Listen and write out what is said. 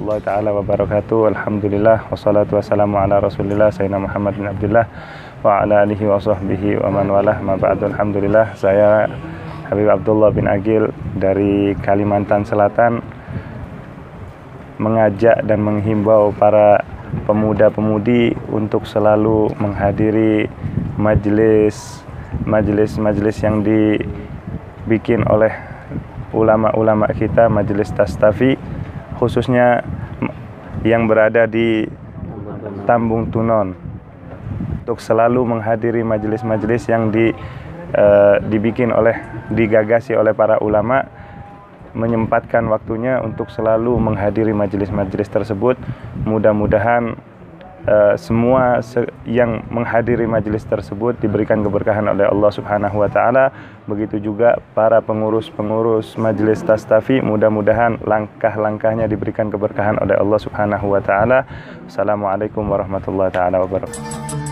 warahmatullahi taala wabarakatuh. Alhamdulillah wassalatu wassalamu ala Rasulillah sayyidina Muhammad bin Abdullah wa ala alihi wa sahbihi wa man walah. Ma ba'du. Alhamdulillah, saya Habib Abdullah bin Agil dari Kalimantan Selatan mengajak dan menghimbau para pemuda-pemudi untuk selalu menghadiri majelis yang dibikin oleh ulama-ulama kita, majelis Tastafi, khususnya yang berada di Tambung Tunon, untuk selalu menghadiri majelis-majelis yang digagasi oleh para ulama, menyempatkan waktunya untuk selalu menghadiri majelis-majelis tersebut. Mudah-mudahan semua yang menghadiri majelis tersebut diberikan keberkahan oleh Allah Subhanahu wa taala. Begitu juga para pengurus-pengurus majelis Tastafi, mudah-mudahan langkah-langkahnya diberikan keberkahan oleh Allah Subhanahu wa taala. Assalamualaikum warahmatullahi taala wabarakatuh.